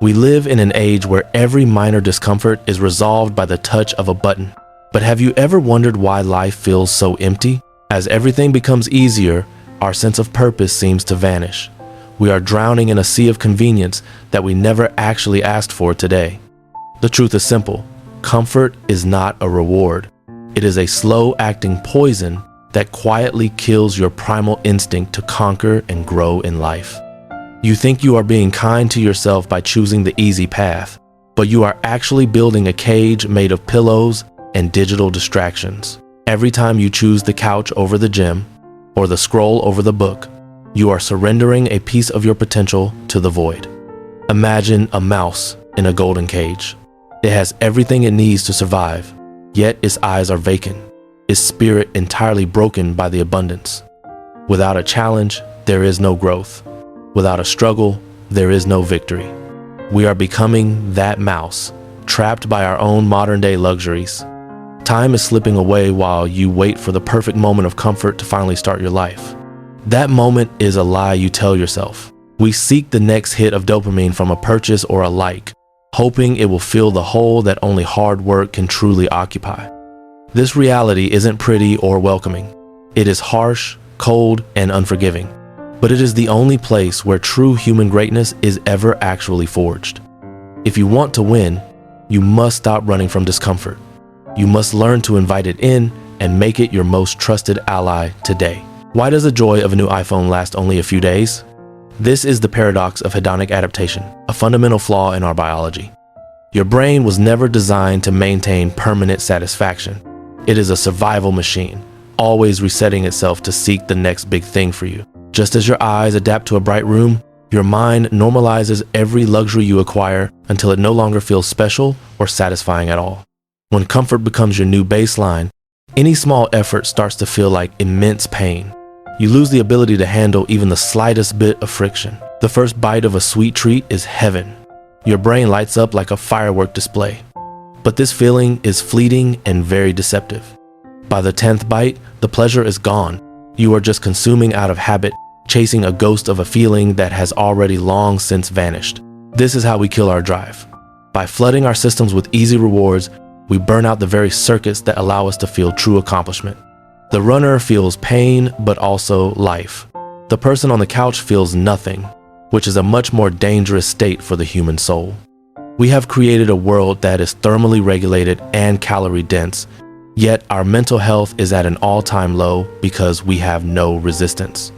We live in an age where every minor discomfort is resolved by the touch of a button. But have you ever wondered why life feels so empty? As everything becomes easier, our sense of purpose seems to vanish. We are drowning in a sea of convenience that we never actually asked for today. The truth is simple. Comfort is not a reward. It is a slow-acting poison that quietly kills your primal instinct to conquer and grow in life. You think you are being kind to yourself by choosing the easy path, but you are actually building a cage made of pillows and digital distractions. Every time you choose the couch over the gym or the scroll over the book, you are surrendering a piece of your potential to the void. Imagine a mouse in a golden cage. It has everything it needs to survive, yet its eyes are vacant, its spirit entirely broken by the abundance. Without a challenge, there is no growth. Without a struggle, there is no victory. We are becoming that mouse, trapped by our own modern-day luxuries. Time is slipping away while you wait for the perfect moment of comfort to finally start your life. That moment is a lie you tell yourself. We seek the next hit of dopamine from a purchase or a like, hoping it will fill the hole that only hard work can truly occupy. This reality isn't pretty or welcoming. It is harsh, cold, and unforgiving. But it is the only place where true human greatness is ever actually forged. If you want to win, you must stop running from discomfort. You must learn to invite it in and make it your most trusted ally today. Why does the joy of a new iPhone last only a few days? This is the paradox of hedonic adaptation, a fundamental flaw in our biology. Your brain was never designed to maintain permanent satisfaction. It is a survival machine, always resetting itself to seek the next big thing for you. Just as your eyes adapt to a bright room, your mind normalizes every luxury you acquire until it no longer feels special or satisfying at all. When comfort becomes your new baseline, any small effort starts to feel like immense pain. You lose the ability to handle even the slightest bit of friction. The first bite of a sweet treat is heaven. Your brain lights up like a firework display. But this feeling is fleeting and very deceptive. By the 10th bite, the pleasure is gone. You are just consuming out of habit, chasing a ghost of a feeling that has already long since vanished. This is how we kill our drive. By flooding our systems with easy rewards, we burn out the very circuits that allow us to feel true accomplishment. The runner feels pain, but also life. The person on the couch feels nothing, which is a much more dangerous state for the human soul. We have created a world that is thermally regulated and calorie dense, yet our mental health is at an all-time low because we have no resistance.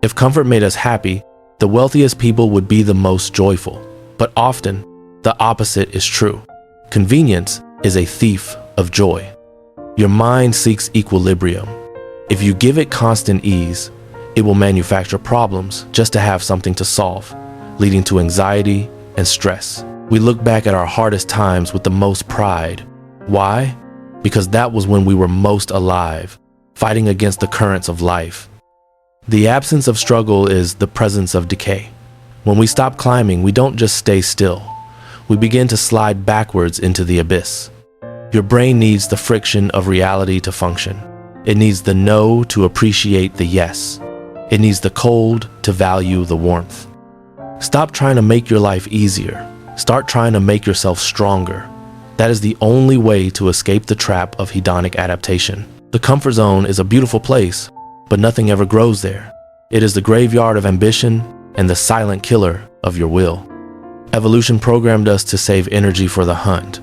If comfort made us happy, the wealthiest people would be the most joyful. But often, the opposite is true. Convenience is a thief of joy. Your mind seeks equilibrium. If you give it constant ease, it will manufacture problems just to have something to solve, leading to anxiety and stress. We look back at our hardest times with the most pride. Why? Because that was when we were most alive, fighting against the currents of life. The absence of struggle is the presence of decay. When we stop climbing, we don't just stay still. We begin to slide backwards into the abyss. Your brain needs the friction of reality to function. It needs the no to appreciate the yes. It needs the cold to value the warmth. Stop trying to make your life easier. Start trying to make yourself stronger. That is the only way to escape the trap of hedonic adaptation. The comfort zone is a beautiful place, but nothing ever grows there. It is the graveyard of ambition and the silent killer of your will. Evolution programmed us to save energy for the hunt.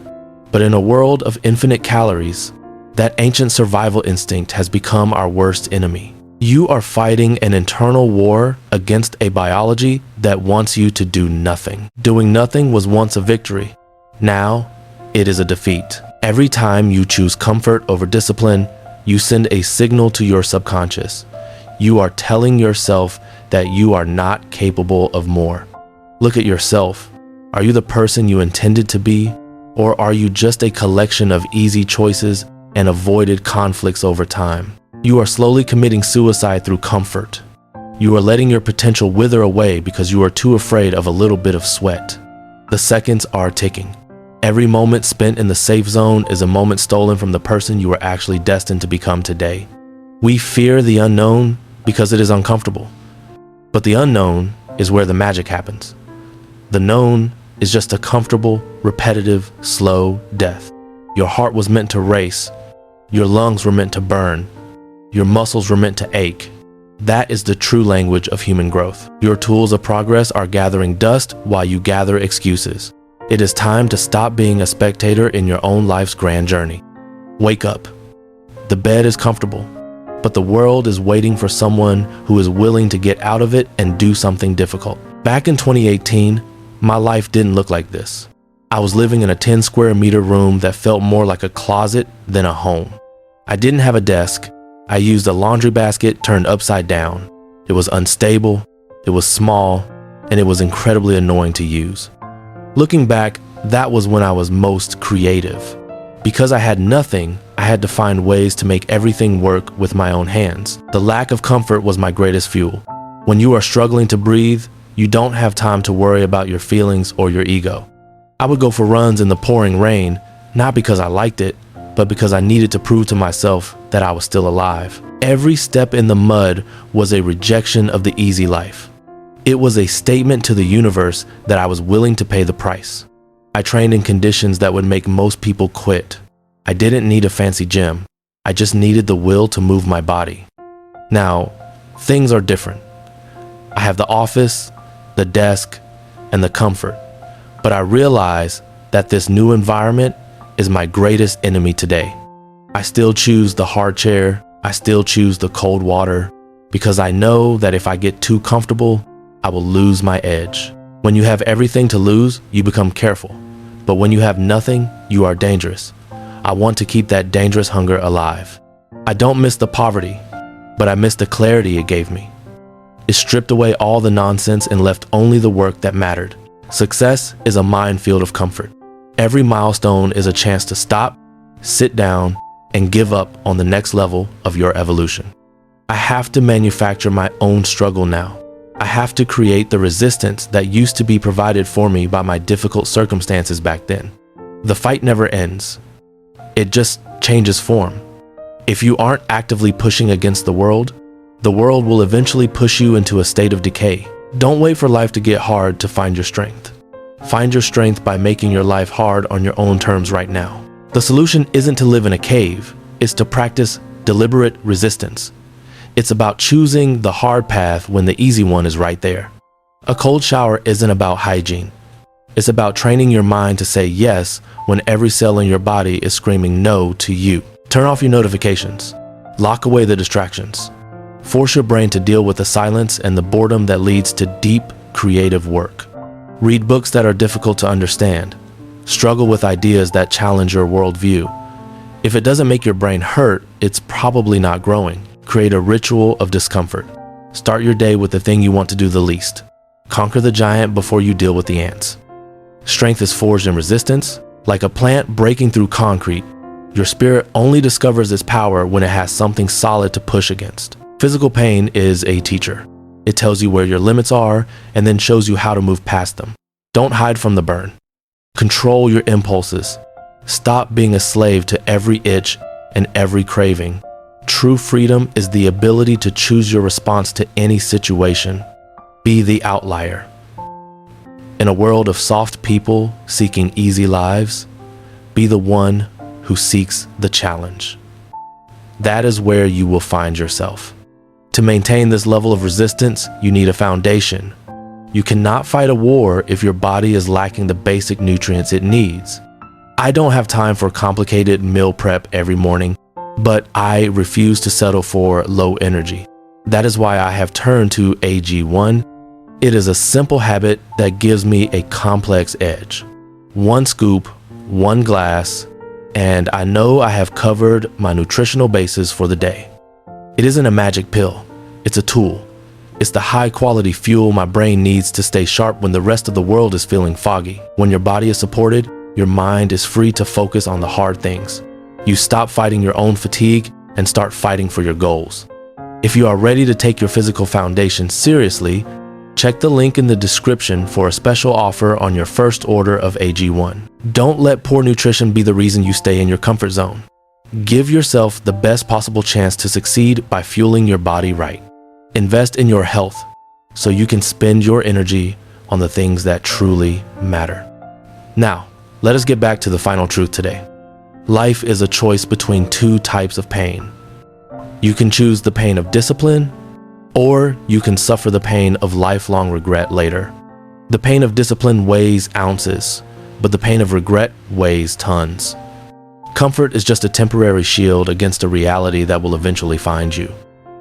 But in a world of infinite calories, that ancient survival instinct has become our worst enemy. You are fighting an internal war against a biology that wants you to do nothing. Doing nothing was once a victory. Now, it is a defeat. Every time you choose comfort over discipline, you send a signal to your subconscious. You are telling yourself that you are not capable of more. Look at yourself. Are you the person you intended to be? Or are you just a collection of easy choices and avoided conflicts over time? You are slowly committing suicide through comfort. You are letting your potential wither away because you are too afraid of a little bit of sweat. The seconds are ticking. Every moment spent in the safe zone is a moment stolen from the person you are actually destined to become today. We fear the unknown because it is uncomfortable. But the unknown is where the magic happens. The known is just a comfortable, repetitive, slow death. Your heart was meant to race. Your lungs were meant to burn. Your muscles were meant to ache. That is the true language of human growth. Your tools of progress are gathering dust while you gather excuses. It is time to stop being a spectator in your own life's grand journey. Wake up. The bed is comfortable, but the world is waiting for someone who is willing to get out of it and do something difficult. Back in 2018, my life didn't look like this. I was living in a 10 square meter room that felt more like a closet than a home. I didn't have a desk. I used a laundry basket turned upside down. It was unstable, it was small, and it was incredibly annoying to use. Looking back, that was when I was most creative. Because I had nothing, I had to find ways to make everything work with my own hands. The lack of comfort was my greatest fuel. When you are struggling to breathe, you don't have time to worry about your feelings or your ego. I would go for runs in the pouring rain, not because I liked it, but because I needed to prove to myself that I was still alive. Every step in the mud was a rejection of the easy life. It was a statement to the universe that I was willing to pay the price. I trained in conditions that would make most people quit. I didn't need a fancy gym. I just needed the will to move my body. Now, things are different. I have the office, the desk, and the comfort. But I realize that this new environment is my greatest enemy today. I still choose the hard chair. I still choose the cold water because I know that if I get too comfortable, I will lose my edge. When you have everything to lose, you become careful. But when you have nothing, you are dangerous. I want to keep that dangerous hunger alive. I don't miss the poverty, but I miss the clarity it gave me. It stripped away all the nonsense and left only the work that mattered. Success is a minefield of comfort. Every milestone is a chance to stop, sit down, and give up on the next level of your evolution. I have to manufacture my own struggle now. I have to create the resistance that used to be provided for me by my difficult circumstances back then. The fight never ends. It just changes form. If you aren't actively pushing against the world will eventually push you into a state of decay. Don't wait for life to get hard to find your strength. Find your strength by making your life hard on your own terms right now. The solution isn't to live in a cave, it's to practice deliberate resistance. It's about choosing the hard path when the easy one is right there. A cold shower isn't about hygiene. It's about training your mind to say yes when every cell in your body is screaming no to you. Turn off your notifications. Lock away the distractions. Force your brain to deal with the silence and the boredom that leads to deep, creative work. Read books that are difficult to understand. Struggle with ideas that challenge your worldview. If it doesn't make your brain hurt, it's probably not growing. Create a ritual of discomfort. Start your day with the thing you want to do the least. Conquer the giant before you deal with the ants. Strength is forged in resistance. Like a plant breaking through concrete, your spirit only discovers its power when it has something solid to push against. Physical pain is a teacher. It tells you where your limits are and then shows you how to move past them. Don't hide from the burn. Control your impulses. Stop being a slave to every itch and every craving. True freedom is the ability to choose your response to any situation. Be the outlier. In a world of soft people seeking easy lives, be the one who seeks the challenge. That is where you will find yourself. To maintain this level of resistance, you need a foundation. You cannot fight a war if your body is lacking the basic nutrients it needs. I don't have time for complicated meal prep every morning, but I refuse to settle for low energy. That is why I have turned to AG1. It is a simple habit that gives me a complex edge. One scoop, one glass, and I know I have covered my nutritional basis for the day. It isn't a magic pill, it's a tool. It's the high-quality fuel my brain needs to stay sharp when the rest of the world is feeling foggy. When your body is supported, your mind is free to focus on the hard things. You stop fighting your own fatigue and start fighting for your goals. If you are ready to take your physical foundation seriously, check the link in the description for a special offer on your first order of AG1. Don't let poor nutrition be the reason you stay in your comfort zone. Give yourself the best possible chance to succeed by fueling your body right. Invest in your health so you can spend your energy on the things that truly matter. Now, let us get back to the final truth today. Life is a choice between two types of pain. You can choose the pain of discipline, or you can suffer the pain of lifelong regret later. The pain of discipline weighs ounces, but the pain of regret weighs tons. Comfort is just a temporary shield against a reality that will eventually find you.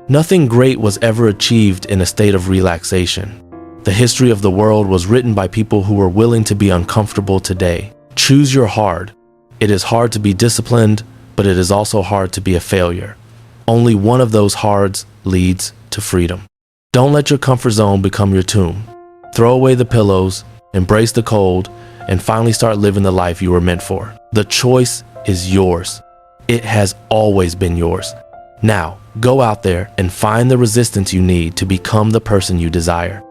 Nothing great was ever achieved in a state of relaxation. The history of the world was written by people who were willing to be uncomfortable today. Choose your hard. It is hard to be disciplined, but it is also hard to be a failure. Only one of those hards leads to freedom. Don't let your comfort zone become your tomb. Throw away the pillows, embrace the cold, and finally start living the life you were meant for. The choice is yours. It has always been yours. Now, go out there and find the resistance you need to become the person you desire.